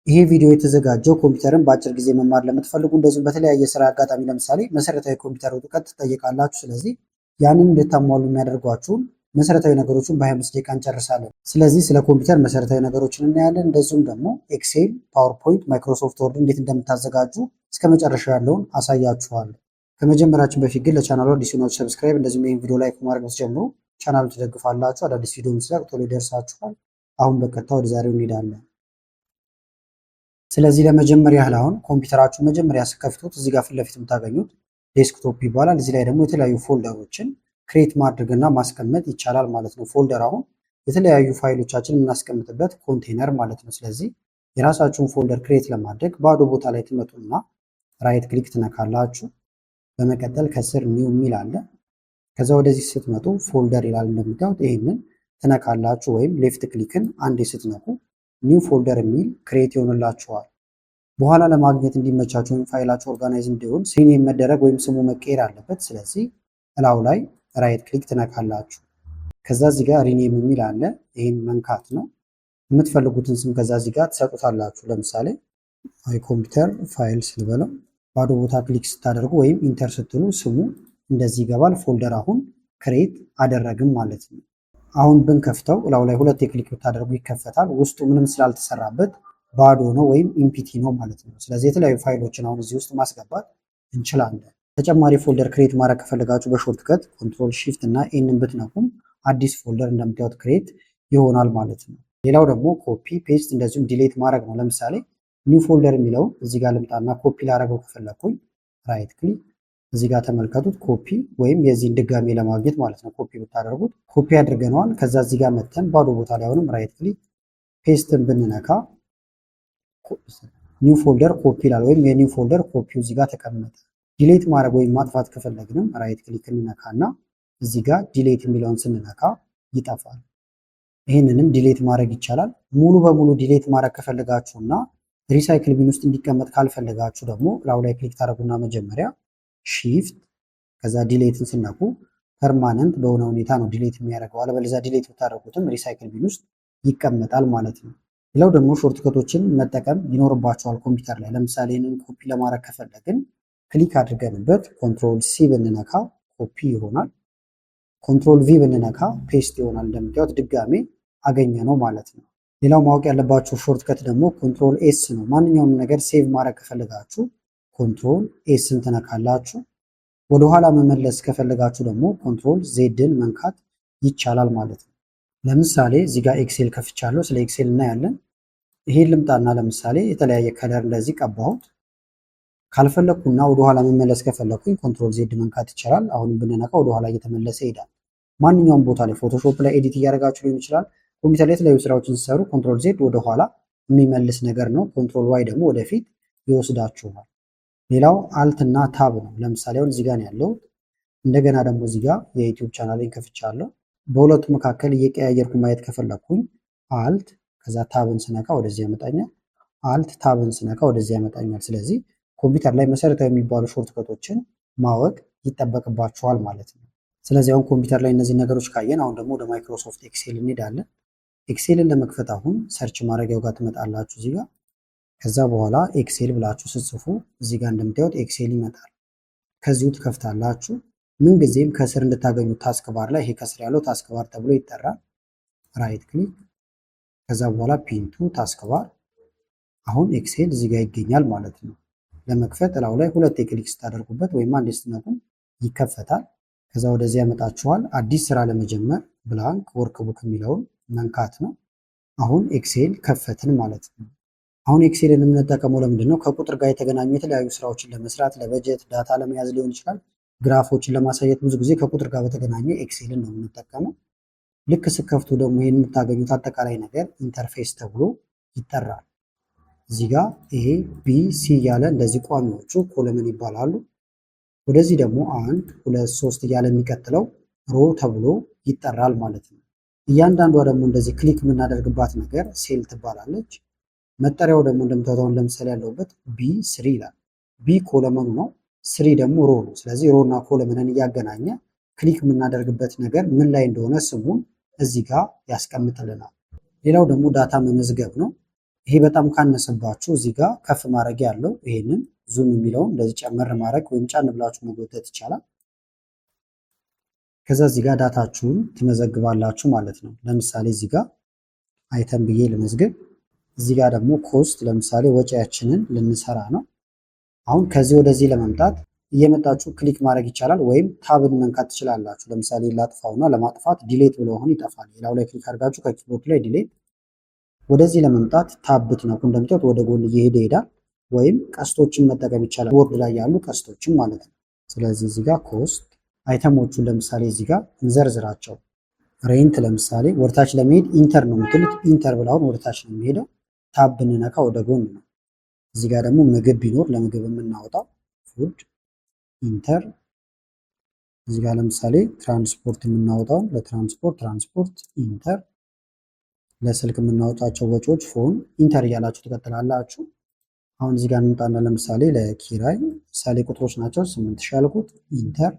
ይሄ ቪዲዮ የተዘጋጀው ኮምፒውተርን በአጭር ጊዜ መማር ለምትፈልጉ እንደዚሁም በተለያየ ስራ አጋጣሚ ለምሳሌ መሰረታዊ ኮምፒውተር እውቀት ትጠይቃላችሁ። ስለዚህ ያንን እንድታሟሉ የሚያደርጓችሁን መሰረታዊ ነገሮችን በ25 ደቂቃ እንጨርሳለን። ስለዚህ ስለ ኮምፒውተር መሰረታዊ ነገሮችን እናያለን። እንደዚሁም ደግሞ ኤክሴል፣ ፓወርፖይንት፣ ማይክሮሶፍት ወርድ እንዴት እንደምታዘጋጁ እስከ መጨረሻው ያለውን አሳያችኋለሁ። ከመጀመራችን በፊት ግን ለቻናሉ አዲስ ሆናችሁ ሰብስክራይብ፣ እንደዚሁም ይህን ቪዲዮ ላይክ ማድረግ ብትጀምሩ ቻናሉ ትደግፋላችሁ። አዳዲስ ቪዲዮ ምስላቅ ቶሎ ይደርሳችኋል። አሁን በቀጥታ ወደ ዛሬው እንሄዳለን። ስለዚህ ለመጀመሪያ ያህል አሁን ኮምፒውተራችሁ መጀመሪያ ስከፍቱት እዚህ ጋር ፊት ለፊት የምታገኙት ዴስክቶፕ ይባላል። እዚህ ላይ ደግሞ የተለያዩ ፎልደሮችን ክሬት ማድረግና ማስቀመጥ ይቻላል ማለት ነው። ፎልደር አሁን የተለያዩ ፋይሎቻችን የምናስቀምጥበት ኮንቴነር ማለት ነው። ስለዚህ የራሳችሁን ፎልደር ክሬት ለማድረግ ባዶ ቦታ ላይ ትመጡና ራይት ክሊክ ትነካላችሁ። በመቀጠል ከስር ኒው የሚል አለ። ከዛ ወደዚህ ስትመጡ ፎልደር ይላል እንደምታዩት፣ ይህንን ትነካላችሁ ወይም ሌፍት ክሊክን አንዴ ስትነኩ ኒው ፎልደር የሚል ክሬት ይሆንላችኋል። በኋላ ለማግኘት እንዲመቻችሁ ወይም ፋይላችሁ ኦርጋናይዝ እንዲሆን ሪኔም መደረግ ወይም ስሙ መቀየር አለበት። ስለዚህ እላው ላይ ራይት ክሊክ ትነካላችሁ። ከዛ እዚህ ጋር ሪኔም የሚል አለ። ይህን መንካት ነው። የምትፈልጉትን ስም ከዛ እዚህ ጋር ትሰጡታላችሁ። ለምሳሌ ኮምፒውተር ፋይልስ ልበለው። ባዶ ቦታ ክሊክ ስታደርጉ ወይም ኢንተር ስትሉ ስሙ እንደዚህ ይገባል። ፎልደር አሁን ክሬት አደረግም ማለት ነው። አሁን ብንከፍተው እላው ላይ ሁለት ክሊክ ብታደርጉ ይከፈታል። ውስጡ ምንም ስላልተሰራበት ባዶ ነው ወይም ኢምፒቲ ነው ማለት ነው። ስለዚህ የተለያዩ ፋይሎችን አሁን እዚህ ውስጥ ማስገባት እንችላለን። ተጨማሪ ፎልደር ክሬት ማድረግ ከፈለጋችሁ በሾርት ከት ኮንትሮል ሺፍት እና ኤንን ብትነኩም አዲስ ፎልደር እንደምታዩት ክሬት ይሆናል ማለት ነው። ሌላው ደግሞ ኮፒ ፔስት እንደዚሁም ዲሌት ማድረግ ነው። ለምሳሌ ኒው ፎልደር የሚለውን እዚህ ጋር ልምጣና ኮፒ ላደረገው ከፈለኩኝ ራይት ክሊክ እዚህ ጋር ተመልከቱት። ኮፒ ወይም የዚህን ድጋሜ ለማግኘት ማለት ነው። ኮፒ ብታደርጉት ኮፒ አድርገነዋል። ከዛ እዚህ ጋር መተን ባዶ ቦታ ላይ አሁንም ራይት ክሊክ ፔስትን ብንነካ ኒው ፎልደር ኮፒ ይላል ወይም የኒው ፎልደር ኮፒው እዚህ ጋር ተቀመጠ። ዲሌት ማድረግ ወይም ማጥፋት ከፈለግንም ራይት ክሊክ እንነካና እዚህ ጋር ዲሌት የሚለውን ስንነካ ይጠፋል። ይህንንም ዲሌት ማድረግ ይቻላል። ሙሉ በሙሉ ዲሌት ማድረግ ከፈለጋችሁና ሪሳይክል ቢን ውስጥ እንዲቀመጥ ካልፈለጋችሁ ደግሞ ላው ላይ ክሊክ ታደርጉና መጀመሪያ ሺፍት ከዛ ዲሌትን ስነኩ ፐርማነንት በሆነ ሁኔታ ነው ዲሌት የሚያደርገው። አለበለዚያ ዲሌት ብታደርጉትም ሪሳይክል ቢን ውስጥ ይቀመጣል ማለት ነው። ሌላው ደግሞ ሾርትከቶችን መጠቀም ይኖርባቸዋል ኮምፒውተር ላይ። ለምሳሌ ይህንን ኮፒ ለማድረግ ከፈለግን ክሊክ አድርገንበት ኮንትሮል ሲ ብንነካ ኮፒ ይሆናል። ኮንትሮል ቪ ብንነካ ፔስት ይሆናል። እንደምታዩት ድጋሜ አገኘ ነው ማለት ነው። ሌላው ማወቅ ያለባችሁ ሾርትከት ደግሞ ኮንትሮል ኤስ ነው። ማንኛውም ነገር ሴቭ ማድረግ ከፈለጋችሁ ኮንትሮል ኤስን ትነካላችሁ። ወደኋላ መመለስ ከፈለጋችሁ ደግሞ ኮንትሮል ዜድን መንካት ይቻላል ማለት ነው። ለምሳሌ እዚህ ጋር ኤክሴል ከፍቻለሁ። ስለ ኤክሴል እናያለን። ይሄን ልምጣና ለምሳሌ የተለያየ ከለር እንደዚህ ቀባሁት። ካልፈለግኩና ወደኋላ መመለስ ከፈለግኩኝ ኮንትሮል ዜድ መንካት ይቻላል። አሁንም ብንነካ ወደኋላ እየተመለሰ ይሄዳል። ማንኛውም ቦታ ላይ ፎቶሾፕ ላይ ኤዲት እያደረጋችሁ ሊሆን ይችላል። ኮምፒውተር ላይ የተለያዩ ስራዎችን ሲሰሩ ኮንትሮል ዜድ ወደኋላ የሚመልስ ነገር ነው። ኮንትሮል ዋይ ደግሞ ወደፊት ይወስዳችኋል። ሌላው አልት እና ታብ ነው። ለምሳሌ አሁን እዚህ ጋር ነው ያለው። እንደገና ደግሞ እዚህ ጋር የዩቲዩብ ቻናሌን ከፍቻለሁ። በሁለቱ መካከል እየቀያየርኩ ማየት ከፈለኩኝ አልት ከዛ ታብን ስነካ ወደዚህ ያመጣኛል። አልት ታብን ስነካ ወደዚህ ያመጣኛል። ስለዚህ ኮምፒውተር ላይ መሰረታዊ የሚባሉ ሾርትከቶችን ማወቅ ይጠበቅባቸዋል ማለት ነው። ስለዚህ አሁን ኮምፒውተር ላይ እነዚህ ነገሮች ካየን አሁን ደግሞ ወደ ማይክሮሶፍት ኤክሴል እንሄዳለን። ኤክሴልን ለመክፈት አሁን ሰርች ማድረጊያው ጋር ትመጣላችሁ እዚህ ጋር። ከዛ በኋላ ኤክሴል ብላችሁ ስትጽፉ እዚህ ጋር እንደምታዩት ኤክሴል ይመጣል። ከዚሁ ትከፍታላችሁ። ምን ጊዜም ከስር እንድታገኙት ታስክ ባር ላይ ይሄ ከስር ያለው ታስክ ባር ተብሎ ይጠራል። ራይት ክሊክ ከዛ በኋላ ፒንቱ ታስክ ባር። አሁን ኤክሴል እዚህ ጋር ይገኛል ማለት ነው። ለመክፈት እላው ላይ ሁለት ክሊክ ስታደርጉበት ወይም አንድ ስትነኩ ይከፈታል። ከዛ ወደዚህ ያመጣችኋል። አዲስ ስራ ለመጀመር ብላንክ ወርክቡክ የሚለውን መንካት ነው። አሁን ኤክሴል ከፈትን ማለት ነው። አሁን ኤክሴልን የምንጠቀመው ለምንድን ነው? ከቁጥር ጋር የተገናኙ የተለያዩ ስራዎችን ለመስራት፣ ለበጀት ዳታ ለመያዝ ሊሆን ይችላል። ግራፎችን ለማሳየት ብዙ ጊዜ ከቁጥር ጋር በተገናኘ ኤክሴልን ነው የምንጠቀመው። ልክ ስከፍቱ ደግሞ ይህን የምታገኙት አጠቃላይ ነገር ኢንተርፌስ ተብሎ ይጠራል። እዚህ ጋር ይሄ ቢ ሲ እያለ እንደዚህ ቋሚዎቹ ኮለምን ይባላሉ። ወደዚህ ደግሞ 1 2 3 እያለ የሚቀጥለው ሮ ተብሎ ይጠራል ማለት ነው። እያንዳንዷ ደግሞ እንደዚህ ክሊክ የምናደርግባት ነገር ሴል ትባላለች። መጠሪያው ደግሞ እንደምታዩት ለምሳሌ ያለውበት ቢ ስሪ ይላል። ቢ ኮለመኑ ነው፣ ስሪ ደግሞ ሮ ነው። ስለዚህ ሮ እና ኮለመንን እያገናኘ ክሊክ የምናደርግበት ነገር ምን ላይ እንደሆነ ስሙን እዚህ ጋር ያስቀምጥልናል። ሌላው ደግሞ ዳታ መመዝገብ ነው። ይሄ በጣም ካነሰባችሁ እዚህ ጋር ከፍ ማድረግ ያለው ይሄንን ዙም የሚለውን እንደዚህ ጨመር ማድረግ ወይም ጫን ብላችሁ መጎተት ይቻላል። ከዛ እዚህ ጋር ዳታችሁን ትመዘግባላችሁ ማለት ነው። ለምሳሌ እዚህ ጋር አይተም ብዬ ልመዝግብ። እዚህ ጋር ደግሞ ኮስት ለምሳሌ ወጪያችንን ልንሰራ ነው። አሁን ከዚህ ወደዚህ ለመምጣት እየመጣችሁ ክሊክ ማድረግ ይቻላል፣ ወይም ታብን መንካት ትችላላችሁ። ለምሳሌ ላጥፋውና ለማጥፋት ዲሌት ብሎ አሁን ይጠፋል። ሌላው ላይ ክሊክ አድርጋችሁ ከኪቦርድ ላይ ዲሌት። ወደዚህ ለመምጣት ታብ ብትነኩ እንደምታዩት ወደ ጎን እየሄደ ይሄዳል፣ ወይም ቀስቶችን መጠቀም ይቻላል። ቦርድ ላይ ያሉ ቀስቶችን ማለት ነው። ስለዚህ እዚህ ጋር ኮስት አይተሞቹን ለምሳሌ እዚህ ጋር እንዘርዝራቸው። ሬንት ለምሳሌ ወደታች ለመሄድ ኢንተር ነው የምትሉት። ኢንተር ብላውን ወደታች ነው የሚሄደው። ታብ ብንነካ ወደ ጎን ነው። እዚህ ጋር ደግሞ ምግብ ቢኖር ለምግብ የምናወጣው ፉድ ኢንተር። እዚህ ጋር ለምሳሌ ትራንስፖርት የምናወጣውን ለትራንስፖርት ትራንስፖርት ኢንተር። ለስልክ የምናወጣቸው ወጪዎች ፎን ኢንተር እያላችሁ ትቀጥላላችሁ። አሁን እዚህ ጋር እንምጣና ለምሳሌ ለኪራይ ምሳሌ ቁጥሮች ናቸው 8000 ያልኩት ኢንተር።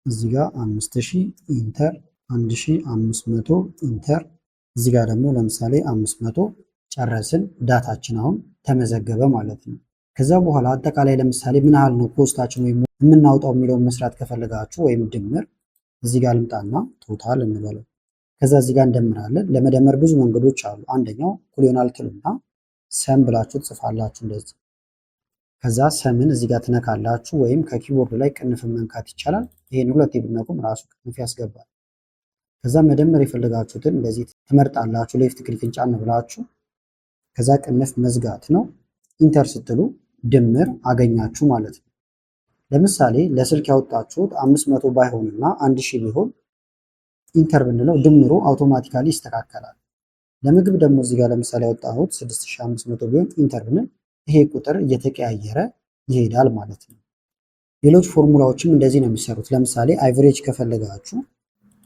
እዚህ ጋር 5000 ኢንተር፣ 1500 ኢንተር። እዚህ ጋር ደግሞ ለምሳሌ 500 ጨረስን። ዳታችን አሁን ተመዘገበ ማለት ነው። ከዛ በኋላ አጠቃላይ ለምሳሌ ምን ያህል ነው ኮስታችን ወይም የምናውጣው የሚለውን መስራት ከፈለጋችሁ ወይም ድምር እዚህ ጋር ልምጣና ቶታል እንበለው። ከዛ እዚህ ጋር እንደምራለን። ለመደመር ብዙ መንገዶች አሉ። አንደኛው እኩል ይሆናል ትሉና ሰም ብላችሁ ትጽፋላችሁ እንደዚህ። ከዛ ሰምን እዚህ ጋር ትነካላችሁ፣ ወይም ከኪቦርድ ላይ ቅንፍን መንካት ይቻላል። ይሄን ሁለቴ ብትነኩም ራሱ ቅንፍ ያስገባል። ከዛ መደመር የፈለጋችሁትን እንደዚህ ትመርጣላችሁ። ሌፍት ክሊክን ጫን ብላችሁ ከዛ ቅንፍ መዝጋት ነው። ኢንተር ስትሉ ድምር አገኛችሁ ማለት ነው። ለምሳሌ ለስልክ ያወጣችሁት 500 ባይሆንና 1000 ቢሆን ኢንተር ብንለው ድምሩ አውቶማቲካሊ ይስተካከላል። ለምግብ ደግሞ እዚህ ጋር ለምሳሌ ያወጣሁት 6500 ቢሆን ኢንተር ብንል ይሄ ቁጥር እየተቀያየረ ይሄዳል ማለት ነው። ሌሎች ፎርሙላዎችም እንደዚህ ነው የሚሰሩት። ለምሳሌ አይቨሬጅ ከፈለጋችሁ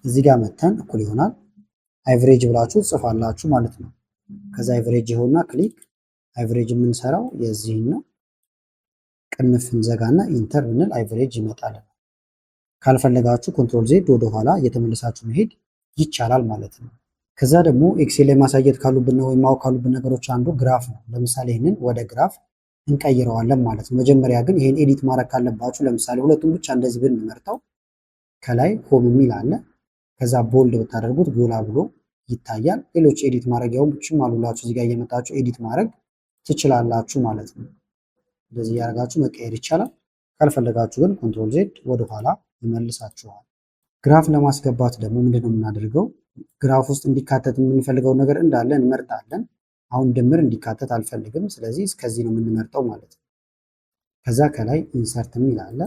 እዚህ ጋር መተን እኩል ይሆናል አይቨሬጅ ብላችሁ ጽፋላችሁ ማለት ነው። ከዛ አይቨሬጅ ይሆንና ክሊክ አይቨሬጅ የምንሰራው የዚህን ነው። ቅንፍ እንዘጋና ኢንተር ብንል አይቨሬጅ ይመጣል። ካልፈለጋችሁ ኮንትሮል ዜድ ወደኋላ እየተመለሳችሁ መሄድ ይቻላል ማለት ነው። ከዛ ደግሞ ኤክሴል ላይ ማሳየት ካሉብን ወይም ማወቅ ካሉብን ነገሮች አንዱ ግራፍ ነው። ለምሳሌ ይህንን ወደ ግራፍ እንቀይረዋለን ማለት ነው። መጀመሪያ ግን ይህን ኤዲት ማድረግ ካለባችሁ ለምሳሌ ሁለቱም ብቻ እንደዚህ ብንመርጠው ከላይ ሆም የሚል አለ። ከዛ ቦልድ ብታደርጉት ጎላ ብሎ ይታያል። ሌሎች ኤዲት ማድረጊያዎችም አሉላችሁ። እዚህ ጋር እየመጣችሁ ኤዲት ማድረግ ትችላላችሁ ማለት ነው። እንደዚህ ያደርጋችሁ መቀየር ይቻላል። ካልፈለጋችሁ ግን ኮንትሮል ዜድ ወደኋላ ይመልሳችኋል። ግራፍ ለማስገባት ደግሞ ምንድነው የምናደርገው? ግራፍ ውስጥ እንዲካተት የምንፈልገው ነገር እንዳለ እንመርጣለን። አሁን ድምር እንዲካተት አልፈልግም፣ ስለዚህ እስከዚህ ነው የምንመርጠው ማለት ነው። ከዛ ከላይ ኢንሰርት የሚል አለ።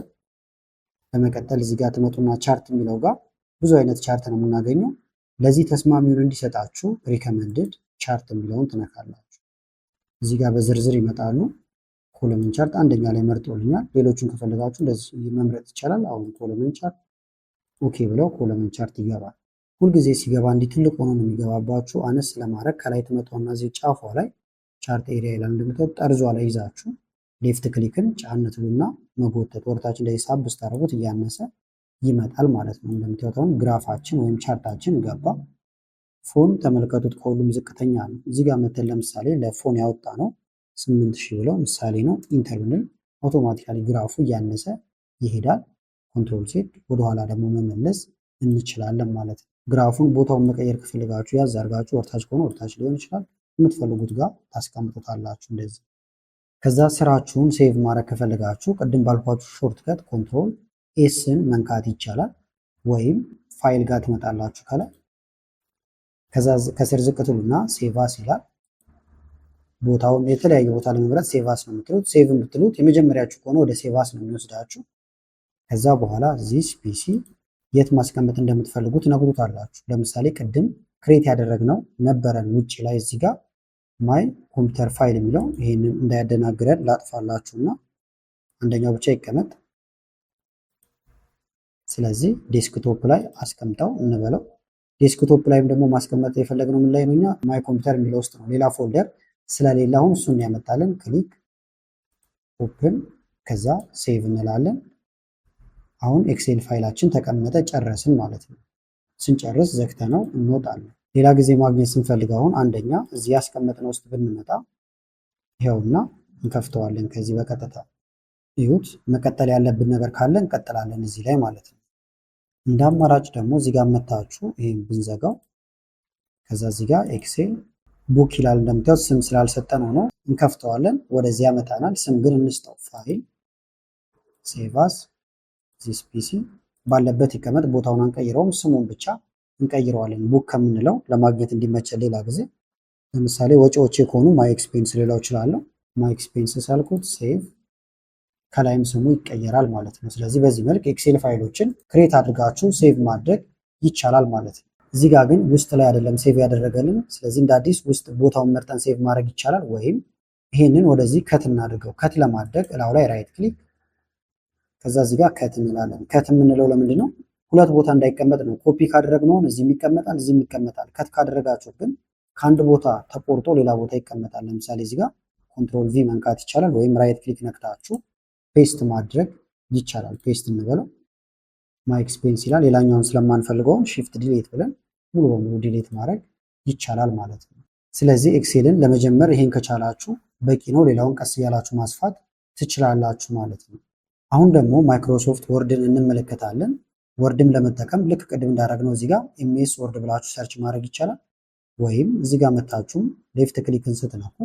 በመቀጠል እዚህ ጋር ትመጡና ቻርት የሚለው ጋር ብዙ አይነት ቻርት ነው የምናገኘው። ለዚህ ተስማሚውን እንዲሰጣችሁ ሪከመንድድ ቻርት የሚለውን ትነካላችሁ። እዚህ ጋር በዝርዝር ይመጣሉ። ኮለምን ቻርት አንደኛ ላይ መርጦልኛል። ሌሎቹን ከፈለጋችሁ እንደዚህ መምረጥ ይቻላል። አሁን ኮለምን ቻርት ኦኬ ብለው ኮለምን ቻርት ይገባል። ሁልጊዜ ሲገባ እንዲህ ትልቅ ሆኖ ነው የሚገባባችሁ። አነስ ለማድረግ ከላይ ትመጣውና እዚህ ጫፏ ላይ ቻርት ኤሪያ ይላል። እንደምታዩት ጠርዟ ላይ ይዛችሁ ሌፍት ክሊክን ጫን ትሉና መጎተት ወርታች እንደዚህ ሳብ ስታደርጉት እያነሰ ይመጣል ማለት ነው። እንደምታዩት አሁን ግራፋችን ወይም ቻርታችን ገባ። ፎን ተመልከቱት፣ ከሁሉም ዝቅተኛ ነው። እዚህ ጋር መተን ለምሳሌ ለፎን ያወጣ ነው 8000 ብለው ምሳሌ ነው ኢንተር ብንል አውቶማቲካሊ ግራፉ እያነሰ ይሄዳል። ኮንትሮል ሴት ወደኋላ ደግሞ መመለስ እንችላለን ማለት ነው። ግራፉን ቦታውን መቀየር ከፈለጋችሁ ያዝ አድርጋችሁ ወርታች ከሆነ ወርታች ሊሆን ይችላል። የምትፈልጉት ጋር ታስቀምጡታላችሁ እንደዚህ። ከዛ ስራችሁን ሴቭ ማድረግ ከፈለጋችሁ ቅድም ባልኳችሁ ሾርትከት ኮንትሮል ኤስን መንካት ይቻላል። ወይም ፋይል ጋር ትመጣላችሁ ከላይ። ከዛ ከስር ዝቅ ትሉና ሴቫስ ይላል። ቦታውን የተለያየ ቦታ ለመምረጥ ሴቫስ ነው የምትሉት። ሴቭን ብትሉት የመጀመሪያችሁ ከሆነ ወደ ሴቫስ ነው የሚወስዳችሁ። ከዛ በኋላ ዚስ ፒሲ የት ማስቀመጥ እንደምትፈልጉ ትነግሩታላችሁ። ለምሳሌ ቅድም ክሬት ያደረግነው ነበረን ውጭ ላይ እዚህ ጋር ማይ ኮምፒውተር ፋይል የሚለው ይሄንን እንዳያደናግረን ላጥፋላችሁና አንደኛው ብቻ ይቀመጥ። ስለዚህ ዴስክቶፕ ላይ አስቀምጠው እንበለው። ዴስክቶፕ ላይም ደግሞ ማስቀመጥ የፈለግነው ምን ላይ ነው? እኛ ማይ ኮምፒውተር የሚለው ውስጥ ነው። ሌላ ፎልደር ስለሌለ አሁን እሱን ያመጣልን። ክሊክ ኦፕን፣ ከዛ ሴቭ እንላለን። አሁን ኤክሴል ፋይላችን ተቀመጠ፣ ጨረስን ማለት ነው። ስንጨርስ ዘግተነው እንወጣለን። ሌላ ጊዜ ማግኘት ስንፈልግ አሁን አንደኛ እዚህ ያስቀመጥነው ውስጥ ብንመጣ ይኸውና እንከፍተዋለን። ከዚህ በቀጥታ ይሁት መቀጠል ያለብን ነገር ካለ እንቀጥላለን እዚህ ላይ ማለት ነው። እንደ አማራጭ ደግሞ እዚህ ጋር መታችሁ ይሄን ብንዘጋው ከዛ እዚህ ጋር ኤክሴል ቡክ ይላል። እንደምታዩት ስም ስላልሰጠን ሆኖ እንከፍተዋለን። ወደዚህ ያመጣናል። ስም ግን እንስጠው። ፋይል ሴቭ አስ ዚስ ፒሲ ባለበት ይቀመጥ። ቦታውን አንቀይረውም፣ ስሙን ብቻ እንቀይረዋለን። ቡክ ከምንለው ለማግኘት እንዲመቸን ሌላ ጊዜ ለምሳሌ ወጪዎቼ ከሆኑ ማይ ኤክስፔንስ ሌላው እችላለሁ። ማይ ኤክስፔንስ ሳልኩት ሴቭ፣ ከላይም ስሙ ይቀየራል ማለት ነው። ስለዚህ በዚህ መልክ ኤክሴል ፋይሎችን ክሬት አድርጋችሁ ሴቭ ማድረግ ይቻላል ማለት ነው። እዚህ ጋር ግን ውስጥ ላይ አይደለም ሴቭ ያደረገልን። ስለዚህ እንደ አዲስ ውስጥ ቦታውን መርጠን ሴቭ ማድረግ ይቻላል። ወይም ይሄንን ወደዚህ ከት እናድርገው። ከት ለማድረግ እላው ላይ ራይት ክሊክ፣ ከዛ እዚህ ጋር ከት እንላለን። ከት የምንለው ለምንድን ነው? ሁለት ቦታ እንዳይቀመጥ ነው። ኮፒ ካደረግነውን እዚህም ይቀመጣል፣ እዚህም ይቀመጣል። ከት ካደረጋችሁ ግን ከአንድ ቦታ ተቆርጦ ሌላ ቦታ ይቀመጣል። ለምሳሌ እዚህ ጋር ኮንትሮል ቪ መንካት ይቻላል። ወይም ራይት ክሊክ ነክታችሁ ፔስት ማድረግ ይቻላል። ፔስት እንበለው። ማይ ኤክስፔንስ ይላል። ሌላኛውን ስለማንፈልገውን ሺፍት ዲሌት ብለን ሙሉ በሙሉ ዲሌት ማድረግ ይቻላል ማለት ነው። ስለዚህ ኤክሴልን ለመጀመር ይሄን ከቻላችሁ በቂ ነው። ሌላውን ቀስ እያላችሁ ማስፋት ትችላላችሁ ማለት ነው። አሁን ደግሞ ማይክሮሶፍት ወርድን እንመለከታለን። ወርድም ለመጠቀም ልክ ቅድም እንዳደረግነው እዚህ ጋር ኤምኤስ ወርድ ብላችሁ ሰርች ማድረግ ይቻላል። ወይም እዚህ ጋር መታችሁም ሌፍት ክሊክን ስትነኩ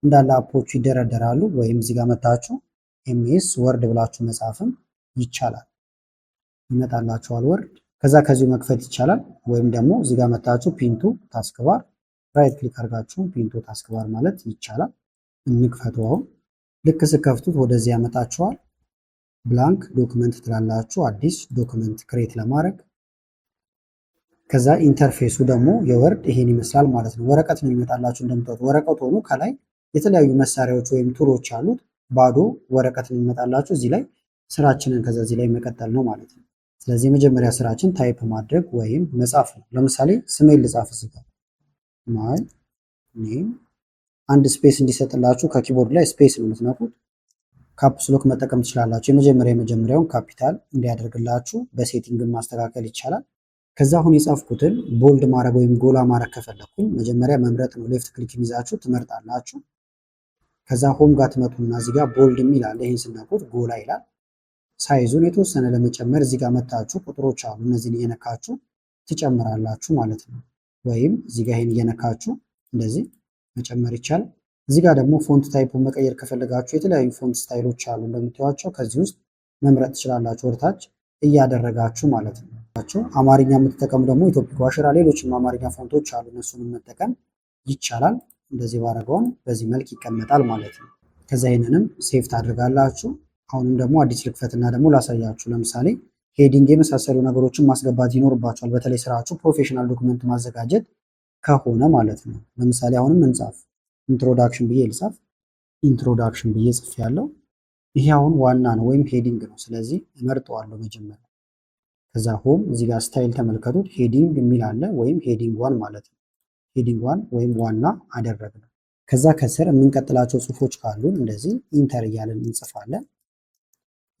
እንዳለ አፖቹ ይደረደራሉ። ወይም እዚህ ጋር መታችሁ ኤምኤስ ወርድ ብላችሁ መጻፍም ይቻላል። ይመጣላችኋል ወርድ። ከዛ ከዚሁ መክፈት ይቻላል። ወይም ደግሞ እዚህ ጋር መታችሁ ፒንቱ ታስክባር ራይት ክሊክ አድርጋችሁ ፒንቱ ታስክባር ማለት ይቻላል። እንክፈተው። አሁን ልክ ስከፍቱት ወደዚህ ያመጣችኋል። ብላንክ ዶክመንት ትላላችሁ፣ አዲስ ዶክመንት ክሬት ለማድረግ። ከዛ ኢንተርፌሱ ደግሞ የወርድ ይሄን ይመስላል ማለት ነው። ወረቀት ነው የሚመጣላችሁ። እንደምታዩት ወረቀት ሆኖ ከላይ የተለያዩ መሳሪያዎች ወይም ቱሎች አሉት። ባዶ ወረቀት ነው የሚመጣላችሁ። እዚህ ላይ ስራችንን ከዛ እዚህ ላይ መቀጠል ነው ማለት ነው። ስለዚህ የመጀመሪያ ስራችን ታይፕ ማድረግ ወይም መጻፍ ነው። ለምሳሌ ስሜን ልጻፍ እዚህ ጋር ማይ ኔም። አንድ ስፔስ እንዲሰጥላችሁ ከኪቦርድ ላይ ስፔስ ነው የምትነኩት። ካፕስ ሎክ መጠቀም ትችላላችሁ። የመጀመሪያውን ካፒታል እንዲያደርግላችሁ በሴቲንግን ማስተካከል ይቻላል። ከዛ አሁን የጻፍኩትን ቦልድ ማድረግ ወይም ጎላ ማድረግ ከፈለኩኝ መጀመሪያ መምረጥ ነው። ሌፍት ክሊክ ይዛችሁ ትመርጣላችሁ። ከዛ ሆም ጋር ትመጡና እዚህ ጋር ቦልድ የሚል አለ። ይሄን ስናቁት ጎላ ይላል። ሳይዙን የተወሰነ ለመጨመር እዚህ ጋር መታችሁ ቁጥሮች አሉ። እነዚህን እየነካችሁ ትጨምራላችሁ ማለት ነው። ወይም እዚህ ጋር ይሄን እየነካችሁ እንደዚህ መጨመር ይቻላል። እዚህ ጋር ደግሞ ፎንት ታይፑን መቀየር ከፈለጋችሁ የተለያዩ ፎንት ስታይሎች አሉ እንደምታዩዋቸው። ከዚህ ውስጥ መምረጥ ትችላላችሁ ወደታች እያደረጋችሁ ማለት ነው። አማርኛ የምትጠቀሙ ደግሞ ኢትዮፒክ ዋሽራ፣ ሌሎችም አማርኛ ፎንቶች አሉ። እነሱንም መጠቀም ይቻላል። እንደዚህ ባረገውን በዚህ መልክ ይቀመጣል ማለት ነው። ከዛ ይህንንም ሴቭ ታደርጋላችሁ። አሁንም ደግሞ አዲስ ልክፈትና ደግሞ ላሳያችሁ። ለምሳሌ ሄዲንግ የመሳሰሉ ነገሮችን ማስገባት ይኖርባቸዋል። በተለይ ስራችሁ ፕሮፌሽናል ዶክመንት ማዘጋጀት ከሆነ ማለት ነው። ለምሳሌ አሁንም እንጻፍ። ኢንትሮዳክሽን ብዬ ልጻፍ። ኢንትሮዳክሽን ብዬ ጽፍ ያለው ይሄ አሁን ዋና ነው ወይም ሄዲንግ ነው። ስለዚህ እመርጠዋለሁ መጀመሪያ። ከዛ ሆም እዚህ ጋር ስታይል ተመልከቱት። ሄዲንግ የሚል አለ ወይም ሄዲንግ ዋን ማለት ነው። ሄዲንግ ዋን ወይም ዋና አደረግነው። ከዛ ከስር የምንቀጥላቸው ጽሁፎች ካሉን እንደዚህ ኢንተር እያለን እንጽፋለን።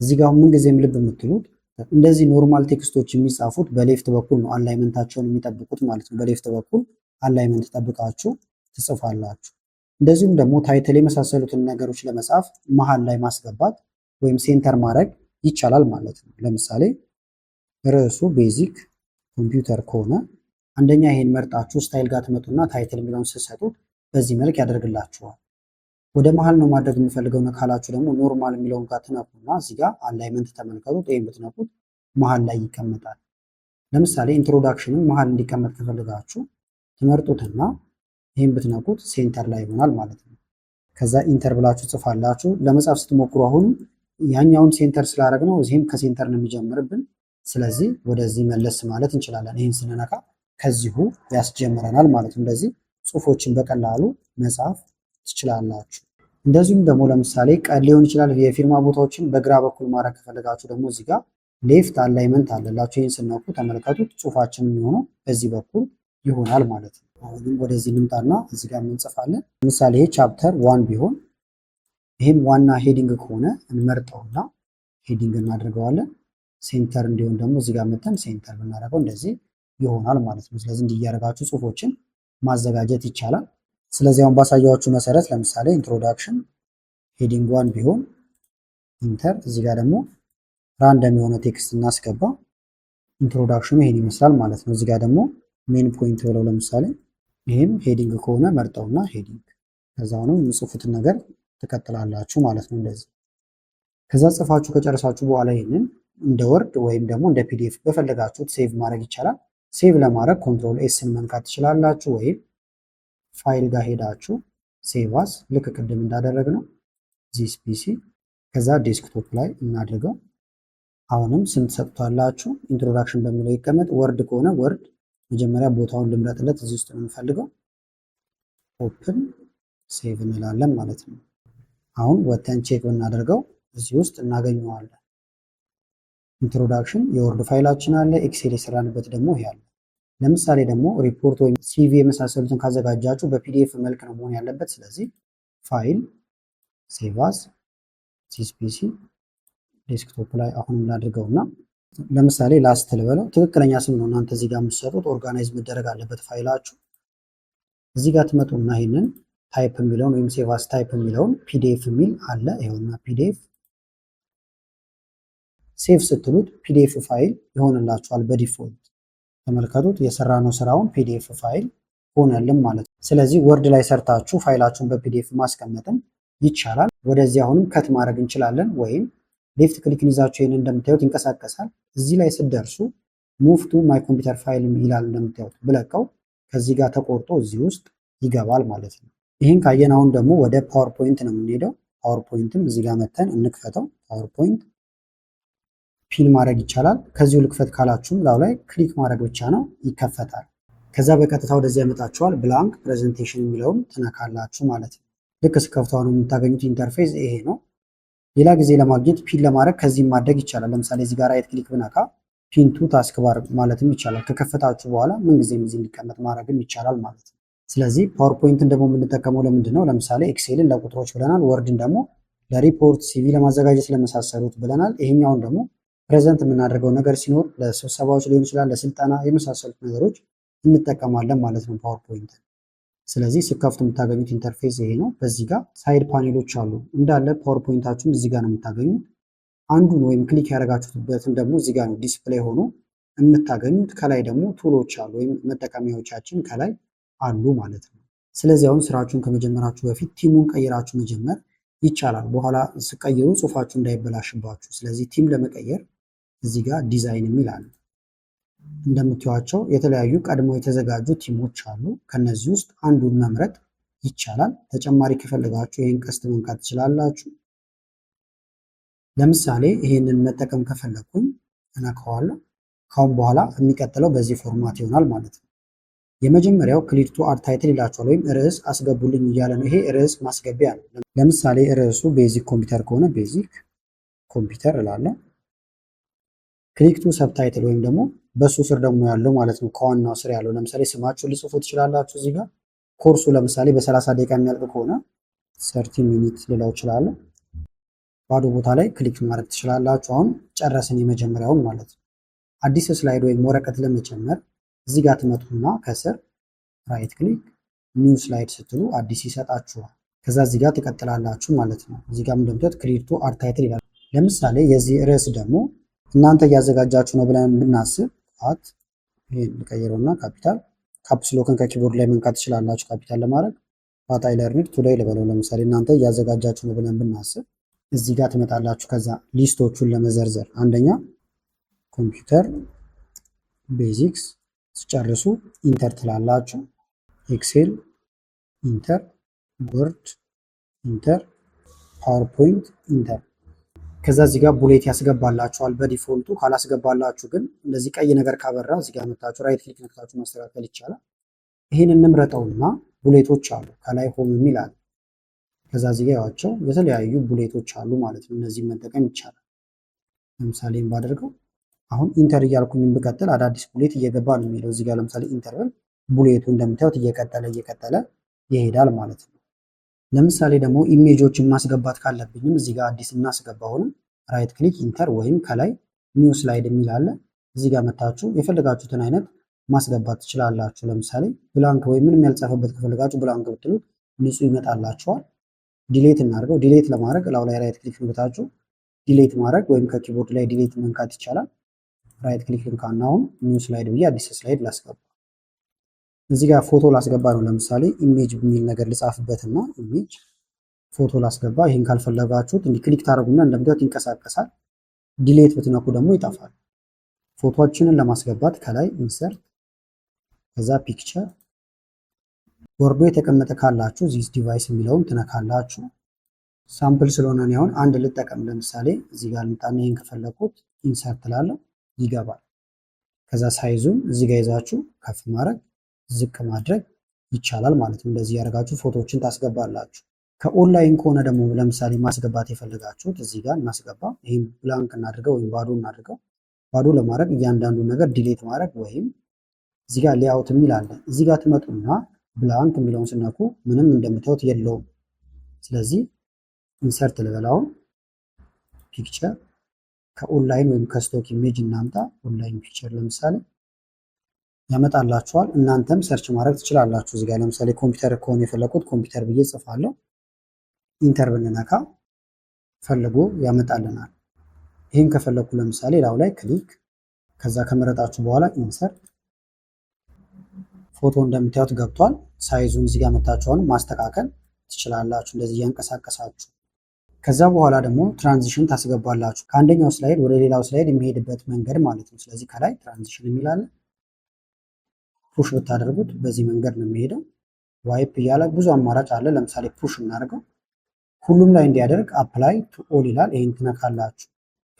እዚህ ጋር ምን ጊዜም ልብ የምትሉት እንደዚህ ኖርማል ቴክስቶች የሚጻፉት በሌፍት በኩል ነው አላይመንታቸውን የሚጠብቁት ማለት ነው። በሌፍት በኩል አላይመንት ጠብቃችሁ ትጽፋላችሁ። እንደዚሁም ደግሞ ታይትል የመሳሰሉትን ነገሮች ለመጻፍ መሀል ላይ ማስገባት ወይም ሴንተር ማድረግ ይቻላል ማለት ነው። ለምሳሌ ርዕሱ ቤዚክ ኮምፒውተር ከሆነ አንደኛ ይሄን መርጣችሁ ስታይል ጋር ትመጡና ታይትል የሚለውን ስትሰጡት በዚህ መልክ ያደርግላችኋል። ወደ መሀል ነው ማድረግ የምፈልገው ነው ካላችሁ ደግሞ ኖርማል የሚለውን ጋር ትነኩና እዚህ ጋር አላይመንት ተመልከቱት። ይሄን ብትነኩት መሀል ላይ ይቀመጣል። ለምሳሌ ኢንትሮዳክሽንን መሀል እንዲቀመጥ ከፈልጋችሁ ትመርጡትና ይሄን ብትነኩት ሴንተር ላይ ይሆናል ማለት ነው። ከዛ ኢንተር ብላችሁ ጽፋላችሁ። ለመጻፍ ስትሞክሩ አሁን ያኛውን ሴንተር ስላደረግ ነው እዚህም ከሴንተር ነው የሚጀምርብን። ስለዚህ ወደዚህ መለስ ማለት እንችላለን። ይህን ስንነካ ከዚሁ ያስጀምረናል ማለት ነው። እንደዚህ ጽሁፎችን በቀላሉ መጻፍ ትችላላችሁ። እንደዚሁም ደግሞ ለምሳሌ ቀን ሊሆን ይችላል የፊርማ ቦታዎችን በግራ በኩል ማድረግ ከፈለጋችሁ ደግሞ እዚህ ጋር ሌፍት አላይመንት አለላችሁ። ይህን ስነኩ ተመልከቱት ጽሁፋችን የሚሆነው በዚህ በኩል ይሆናል ማለት ነው። አሁንም ወደዚህ ልምጣና እዚህ ጋር እንጽፋለን። ለምሳሌ ይሄ ቻፕተር ዋን ቢሆን ይህም ዋና ሄዲንግ ከሆነ እንመርጠውና ሄዲንግ እናደርገዋለን። ሴንተር እንዲሆን ደግሞ እዚህ ጋር መተን ሴንተር ብናደርገው እንደዚህ ይሆናል ማለት ነው። ስለዚህ እንዲያደርጋችሁ ጽሁፎችን ማዘጋጀት ይቻላል። ስለዚህ አሁን ባሳያችሁ መሰረት ለምሳሌ ኢንትሮዳክሽን ሄዲንግ 1 ቢሆን ኢንተር፣ እዚህ ጋር ደግሞ ራንደም የሆነ ቴክስት እናስገባ። ኢንትሮዳክሽኑ ይሄን ይመስላል ማለት ነው። እዚህ ጋር ደግሞ ሜን ፖይንት ብለው ለምሳሌ ይሄም ሄዲንግ ከሆነ መርጠውና ሄዲንግ፣ ከዛ አሁንም የምጽፉትን ነገር ትቀጥላላችሁ ማለት ነው እንደዚህ። ከዛ ጽፋችሁ ከጨረሳችሁ በኋላ ይሄንን እንደ ወርድ ወይም ደግሞ እንደ ፒዲኤፍ በፈለጋችሁት ሴቭ ማድረግ ይቻላል። ሴቭ ለማድረግ ኮንትሮል ኤስን መንካት ትችላላችሁ፣ ወይም ፋይል ጋር ሄዳችሁ ሴቭ አስ ልክ ቅድም እንዳደረግነው ዚስ ፒሲ፣ ከዛ ዴስክቶፕ ላይ እናድርገው። አሁንም ስም ትሰጡታላችሁ። ኢንትሮዳክሽን በሚለው ይቀመጥ። ወርድ ከሆነ ወርድ መጀመሪያ ቦታውን ልምረጥለት፣ እዚህ ውስጥ ነው የምፈልገው። ኦፕን ሴቭ እንላለን ማለት ነው። አሁን ወተን ቼክ ብናደርገው እዚህ ውስጥ እናገኘዋለን። ኢንትሮዳክሽን የወርድ ፋይላችን አለ። ኤክሴል የሰራንበት ደግሞ ይሄ አለ። ለምሳሌ ደግሞ ሪፖርት ወይም ሲቪ የመሳሰሉትን ካዘጋጃችሁ በፒዲኤፍ መልክ ነው መሆን ያለበት። ስለዚህ ፋይል ሴቭ አስ ዚስ ፒሲ ዴስክቶፕ ላይ አሁን እናድርገውና ለምሳሌ ላስት ልበለው። ትክክለኛ ስም ነው እናንተ እዚህ ጋር የምትሰጡት። ኦርጋናይዝ መደረግ አለበት ፋይላችሁ። እዚህ ጋር ትመጡና ይሄንን ታይፕ የሚለውን ወይም ሴቭ አስ ታይፕ የሚለውን ፒዲኤፍ የሚል አለ። ይኸውና ፒዲኤፍ ሴቭ ስትሉት ፒዲኤፍ ፋይል ይሆንላችኋል በዲፎልት። ተመልከቱት፣ የሰራነው ስራውን ፒዲኤፍ ፋይል ሆነልን ማለት ነው። ስለዚህ ወርድ ላይ ሰርታችሁ ፋይላችሁን በፒዲኤፍ ማስቀመጥም ይቻላል። ወደዚህ አሁንም ከት ማድረግ እንችላለን፣ ወይም ሌፍት ክሊክን ይዛችሁ ይሄን እንደምታዩት ይንቀሳቀሳል። እዚህ ላይ ስትደርሱ ሙቭ ቱ ማይ ኮምፒውተር ፋይል ይላል። እንደምታዩት ብለቀው ከዚህ ጋር ተቆርጦ እዚህ ውስጥ ይገባል ማለት ነው። ይህን ካየን አሁን ደግሞ ወደ ፓወርፖይንት ነው የምንሄደው። ፓወርፖይንትም እዚህ ጋር መተን እንክፈተው። ፓወርፖይንት ፒን ማድረግ ይቻላል። ከዚሁ ልክፈት ካላችሁም ላው ላይ ክሊክ ማድረግ ብቻ ነው ይከፈታል። ከዛ በቀጥታ ወደዚህ ያመጣችኋል። ብላንክ ፕሬዘንቴሽን የሚለውን ትነካላችሁ ማለት ነው። ልክ ስከፍቱ አሁን የምታገኙት ኢንተርፌስ ይሄ ነው። ሌላ ጊዜ ለማግኘት ፒን ለማድረግ ከዚህም ማድረግ ይቻላል። ለምሳሌ እዚህ ጋር ራይት ክሊክ ብነካ ፒን ቱ ታስክ ባር ማለትም ይቻላል። ከከፈታችሁ በኋላ ምንጊዜም እዚህ እንዲቀመጥ ማድረግም ይቻላል ማለት ነው። ስለዚህ ፓወርፖይንትን ደግሞ የምንጠቀመው ለምንድን ነው? ለምሳሌ ኤክሴልን ለቁጥሮች ብለናል። ወርድን ደግሞ ለሪፖርት ሲቪ ለማዘጋጀት ለመሳሰሉት ብለናል። ይሄኛውን ደግሞ ፕሬዘንት የምናደርገው ነገር ሲኖር ለስብሰባዎች ሊሆን ይችላል፣ ለስልጠና የመሳሰሉት ነገሮች እንጠቀማለን ማለት ነው ፓወርፖይንትን። ስለዚህ ስከፍቱ የምታገኙት ኢንተርፌስ ይሄ ነው። በዚህ ጋር ሳይድ ፓኔሎች አሉ እንዳለ ፓወርፖይንታችሁን እዚህ ጋር ነው የምታገኙት። አንዱን ወይም ክሊክ ያደረጋችሁበትን ደግሞ እዚህ ጋር ነው ዲስፕሌይ ሆኖ የምታገኙት። ከላይ ደግሞ ቱሎች አሉ ወይም መጠቀሚያዎቻችን ከላይ አሉ ማለት ነው። ስለዚህ አሁን ስራችሁን ከመጀመራችሁ በፊት ቲሙን ቀይራችሁ መጀመር ይቻላል። በኋላ ስቀይሩ ጽሁፋችሁ እንዳይበላሽባችሁ። ስለዚህ ቲም ለመቀየር እዚህ ጋር ዲዛይን የሚል አለ። እንደምታዩቸው የተለያዩ ቀድሞ የተዘጋጁ ቲሞች አሉ። ከነዚህ ውስጥ አንዱን መምረጥ ይቻላል። ተጨማሪ ከፈለጋችሁ ይህን ቀስት መንካት ትችላላችሁ። ለምሳሌ ይህንን መጠቀም ከፈለኩኝ እነካዋለሁ። ካሁን በኋላ የሚቀጥለው በዚህ ፎርማት ይሆናል ማለት ነው። የመጀመሪያው ክሊክ ቱ አድ ታይትል ይላችኋል፣ ወይም ርዕስ አስገቡልኝ እያለ ነው። ይሄ ርዕስ ማስገቢያ ነው። ለምሳሌ ርዕሱ ቤዚክ ኮምፒውተር ከሆነ ቤዚክ ኮምፒውተር እላለሁ። ክሊክ ቱ ሰብታይትል ወይም ደግሞ በሱ ስር ደግሞ ያለው ማለት ነው፣ ከዋናው ስር ያለው። ለምሳሌ ስማችሁን ልጽፉ ትችላላችሁ እዚህ ጋር። ኮርሱ ለምሳሌ በ30 ደቂቃ የሚያልቅ ከሆነ 30 ሚኒት ልለው እችላለሁ። ባዶ ቦታ ላይ ክሊክ ማድረግ ትችላላችሁ። አሁን ጨረስን የመጀመሪያውን ማለት ነው። አዲስ ስላይድ ወይም ወረቀት ለመጨመር እዚህ ጋር ትመጡና ከስር ራይት ክሊክ ኒው ስላይድ ስትሉ አዲስ ይሰጣችኋል። ከዛ እዚህ ጋር ትቀጥላላችሁ ማለት ነው። እዚህ ጋር እንደምታዩት ክሊክ ቱ አድ ታይትል ይላል። ለምሳሌ የዚህ ርዕስ ደግሞ እናንተ እያዘጋጃችሁ ነው ብለን ብናስብ አት ይሄን ልቀይረውና ካፒታል ካፕስ ሎክን ከኪቦርድ ላይ መንካት ትችላላችሁ ካፒታል ለማድረግ። ፋት አይ ለርኒንግ ቱዴይ ልበለው። ለምሳሌ እናንተ እያዘጋጃችሁ ነው ብለን ብናስብ እዚህ ጋር ትመጣላችሁ። ከዛ ሊስቶቹን ለመዘርዘር አንደኛ ኮምፒውተር ቤዚክስ ስጨርሱ ኢንተር ትላላችሁ። ኤክሴል ኢንተር፣ ወርድ ኢንተር፣ ፓወርፖይንት ኢንተር። ከዛ እዚህ ጋር ቡሌት ያስገባላችኋል በዲፎልቱ። ካላስገባላችሁ ግን እንደዚህ ቀይ ነገር ካበራ እዚህ ጋር መታችሁ ራይት ክሊክ ነክታችሁ ማስተካከል ይቻላል። ይህን እንምረጠውና ቡሌቶች አሉ ከላይ ሆም የሚል አለ። ከዛ እዚህ ጋር ያዋቸው የተለያዩ ቡሌቶች አሉ ማለት ነው። እነዚህ መጠቀም ይቻላል። ለምሳሌ ባደርገው አሁን ኢንተር እያልኩኝ ብቀጥል አዳዲስ ቡሌት እየገባ ነው የሚለው። እዚህ ጋር ለምሳሌ ኢንተርቨል ቡሌቱ እንደምታዩት እየቀጠለ ይሄዳል ማለት ነው። ለምሳሌ ደግሞ ኢሜጆችን ማስገባት ካለብኝም እዚህ ጋር አዲስ እናስገባ። ሆነም ራይት ክሊክ ኢንተር ወይም ከላይ ኒው ስላይድ የሚል አለ። እዚህ ጋር መታችሁ የፈለጋችሁትን አይነት ማስገባት ትችላላችሁ። ለምሳሌ ብላንክ ወይም ምንም ያልጻፈበት ከፈለጋችሁ ብላንክ ብትሉት ንጹህ ይመጣላችኋል። ዲሌት እናድርገው። ዲሌት ለማድረግ እላው ላይ ራይት ክሊክ ንካችሁ ዲሌት ማድረግ ወይም ከኪቦርድ ላይ ዲሌት መንካት ይቻላል። ራይት ክሊክ ልንካና አሁን ኒው ስላይድ ብዬ አዲስ ስላይድ ላስገባ። እዚህ ጋር ፎቶ ላስገባ ነው። ለምሳሌ ኢሜጅ የሚል ነገር ልጻፍበትና ኢሜጅ ፎቶ ላስገባ። ይህን ካልፈለጋችሁት እንዲህ ክሊክ ታደርጉና እንደምታዩት ይንቀሳቀሳል። ዲሌት ብትነኩ ደግሞ ይጠፋል። ፎቶአችንን ለማስገባት ከላይ ኢንሰርት ከዛ ፒክቸር ወርዶ የተቀመጠ ካላችሁ ዚስ ዲቫይስ የሚለውን ትነካላችሁ። ሳምፕል ስለሆነ እኔ አሁን አንድ ልጠቀም። ለምሳሌ እዚህ ጋር ልምጣና ይሄን ከፈለኩት ኢንሰርት ላለው ይገባል። ከዛ ሳይዙን እዚህ ጋር ይዛችሁ ከፍ ማድረግ ዝቅ ማድረግ ይቻላል ማለት ነው። እንደዚህ ያደርጋችሁ ፎቶዎችን ታስገባላችሁ። ከኦንላይን ከሆነ ደግሞ ለምሳሌ ማስገባት የፈለጋችሁት እዚህ ጋር እናስገባ። ይሄን ብላንክ እናድርገው ወይም ባዶ እናድርገው። ባዶ ለማድረግ እያንዳንዱ ነገር ዲሌት ማድረግ ወይም እዚህ ጋር ሌአውት የሚል አለ። እዚህ ጋር ትመጡና ብላንክ የሚለውን ስነኩ ምንም እንደምታዩት የለውም። ስለዚህ ኢንሰርት ልበላውን ፒክቸር ከኦንላይን ወይም ከስቶክ ኢሜጅ እናምጣ። ኦንላይን ፒክቸር ለምሳሌ ያመጣላችኋል። እናንተም ሰርች ማድረግ ትችላላችሁ። እዚህ ጋር ለምሳሌ ኮምፒውተር ከሆነ የፈለኩት ኮምፒውተር ብዬ ጽፋለሁ። ኢንተር ብንነካ ፈልጎ ያመጣልናል። ይህን ከፈለኩ ለምሳሌ ላው ላይ ክሊክ ከዛ ከመረጣችሁ በኋላ ኢንሰርት ፎቶ እንደምታዩት ገብቷል። ሳይዙን እዚህ ጋር መታችኋል ማስተካከል ትችላላችሁ እንደዚህ እያንቀሳቀሳችሁ። ከዛ በኋላ ደግሞ ትራንዚሽን ታስገባላችሁ ከአንደኛው ስላይድ ወደ ሌላው ስላይድ የሚሄድበት መንገድ ማለት ነው። ስለዚህ ከላይ ትራንዚሽን የሚላለ ፑሽ ብታደርጉት በዚህ መንገድ ነው የሚሄደው። ዋይፕ እያለ ብዙ አማራጭ አለ። ለምሳሌ ፑሽ እናደርገው ሁሉም ላይ እንዲያደርግ አፕላይ ቱ ኦል ይላል። ይሄን ትነካላችሁ።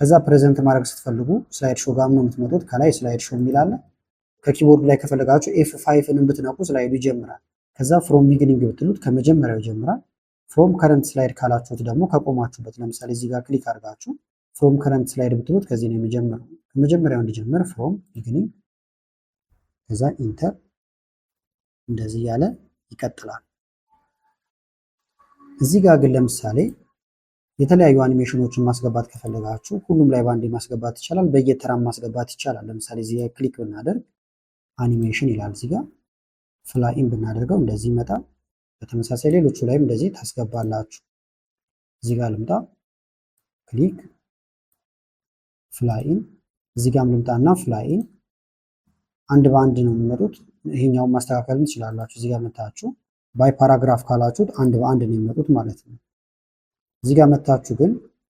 ከዛ ፕሬዘንት ማድረግ ስትፈልጉ ስላይድ ሾው ጋር ነው የምትመጡት። ከላይ ስላይድ ሾው የሚላለ ከኪቦርድ ላይ ከፈለጋችሁ F5ን ብትነኩ ስላይዱ ይጀምራል። ከዛ ፍሮም ቢጊኒንግ ብትሉት ከመጀመሪያው ይጀምራል። ፍሮም ከረንት ስላይድ ካላችሁት ደግሞ ከቆማችሁበት ለምሳሌ እዚህ ጋር ክሊክ አድርጋችሁ ፍሮም ከረንት ስላይድ ብትሉት ከዚህ ነው የሚጀምረው። ከመጀመሪያው እንዲጀምር ፍሮም ቢጊኒንግ ከዛ ኢንተር እንደዚህ ያለ ይቀጥላል። እዚህ ጋር ግን ለምሳሌ የተለያዩ አኒሜሽኖችን ማስገባት ከፈለጋችሁ ሁሉም ላይ ባንዴ ማስገባት ይቻላል። በየተራም ማስገባት ይቻላል። ለምሳሌ እዚህ ጋር ክሊክ ብናደርግ አኒሜሽን ይላል። እዚህ ጋር ፍላይን ብናደርገው እንደዚህ ይመጣል። በተመሳሳይ ሌሎቹ ላይም እንደዚህ ታስገባላችሁ። እዚህ ጋር ልምጣ ክሊክ ፍላይን እዚህ ጋርም ልምጣና ፍላይን አንድ በአንድ ነው የሚመጡት። ይሄኛውን ማስተካከል ትችላላችሁ። እዚህ ጋር መታችሁ ባይ ፓራግራፍ ካላችሁት አንድ በአንድ ነው የሚመጡት ማለት ነው። እዚህ ጋር መታችሁ ግን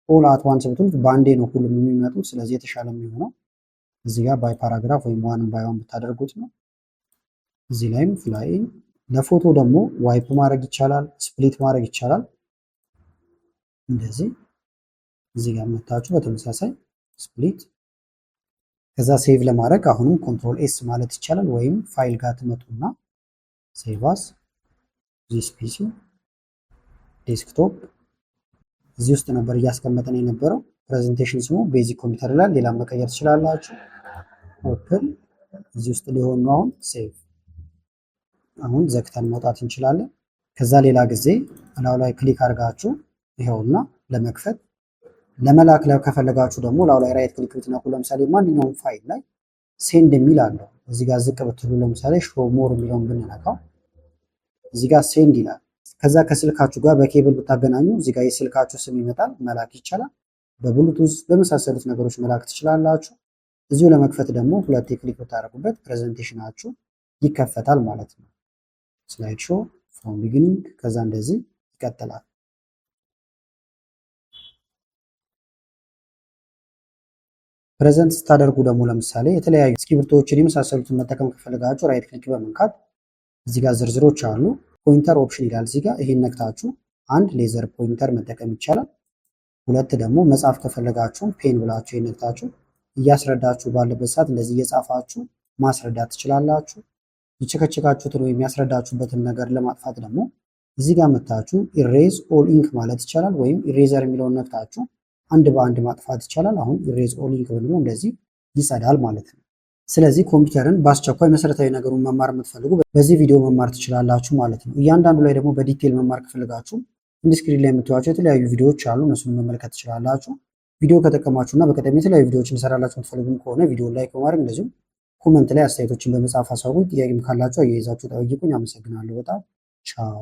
ኦል አት ዋንስ ብትሉት በአንዴ ነው ሁሉም የሚመጡት። ስለዚህ የተሻለ የሚሆነው እዚህ ጋር ባይ ፓራግራፍ ወይም ዋንም ባይ ዋን ብታደርጉት ነው። እዚህ ላይም ፍላይን ለፎቶ ደግሞ ዋይፕ ማድረግ ይቻላል፣ ስፕሊት ማድረግ ይቻላል። እንደዚህ እዚህ ጋር መታችሁ በተመሳሳይ ስፕሊት ከዛ ሴቭ ለማድረግ አሁንም ኮንትሮል ኤስ ማለት ይቻላል። ወይም ፋይል ጋር ትመጡና ሴቭ አስ ዚስ ፒሲ ዴስክቶፕ እዚህ ውስጥ ነበር እያስቀመጠን የነበረው። ፕሬዘንቴሽን ስሙ ቤዚክ ኮምፒውተር ላይ ሌላ መቀየር ትችላላችሁ። ኦፕን እዚህ ውስጥ ሊሆን ነው። አሁን ሴቭ አሁን ዘግተን መውጣት እንችላለን። ከዛ ሌላ ጊዜ እላው ላይ ክሊክ አድርጋችሁ ይኸውና ለመክፈት ለመላክ ከፈለጋችሁ ደግሞ ላው ላይ ራይት ክሊክ ብትነኩ ለምሳሌ ማንኛውም ፋይል ላይ ሴንድ የሚል አለው። እዚህ ጋር ዝቅ ብትሉ ለምሳሌ ሾው ሞር የሚለውን ብንነካው እዚህ ጋር ሴንድ ይላል። ከዛ ከስልካችሁ ጋር በኬብል ብታገናኙ እዚህ ጋር የስልካችሁ ስም ይመጣል፣ መላክ ይቻላል። በብሉቱዝ በመሳሰሉት ነገሮች መላክ ትችላላችሁ። እዚሁ ለመክፈት ደግሞ ሁለቴ ክሊክ ብታደርጉበት ፕሬዘንቴሽናችሁ ይከፈታል ማለት ነው። ስላይድ ሾው ፍሮም ቢጊኒንግ ከዛ እንደዚህ ይቀጥላል። ፕሬዘንት ስታደርጉ ደግሞ ለምሳሌ የተለያዩ እስክሪብቶችን የመሳሰሉትን መጠቀም ከፈለጋችሁ ራይት ክሊክ በመንካት እዚህ ጋር ዝርዝሮች አሉ። ፖይንተር ኦፕሽን ይላል እዚህ ጋር። ይሄን ነክታችሁ አንድ ሌዘር ፖይንተር መጠቀም ይቻላል። ሁለት ደግሞ መጻፍ ከፈለጋችሁ ፔን ብላችሁ ይሄን ነክታችሁ እያስረዳችሁ ባለበት ሰዓት እንደዚህ እየጻፋችሁ ማስረዳት ትችላላችሁ። የቸከቸካችሁትን ወይም ያስረዳችሁበትን ነገር ለማጥፋት ደግሞ እዚህ ጋር መታችሁ ኢሬዝ ኦል ኢንክ ማለት ይቻላል። ወይም ኢሬዘር የሚለውን ነክታችሁ አንድ በአንድ ማጥፋት ይቻላል። አሁን ኢሬዝ ኦል ኢንክ ብንለው እንደዚህ ይጸዳል ማለት ነው። ስለዚህ ኮምፒውተርን በአስቸኳይ መሰረታዊ ነገሩን መማር የምትፈልጉ በዚህ ቪዲዮ መማር ትችላላችሁ ማለት ነው። እያንዳንዱ ላይ ደግሞ በዲቴል መማር ከፈለጋችሁ ስክሪን ላይ የምትዋቸው የተለያዩ ቪዲዮዎች አሉ። እነሱን መመልከት ትችላላችሁ። ቪዲዮ ከጠቀማችሁና በቀጣይ የተለያዩ ቪዲዮዎችን እንሰራላችሁ የምትፈልጉ ከሆነ ቪዲዮ ላይክ በማድረግ እንደዚሁም ኮመንት ላይ አስተያየቶችን በመጻፍ አሳውቁኝ። ጥያቄም ካላችሁ አያይዛችሁ ጠይቁኝ። አመሰግናለሁ በጣም ቻው።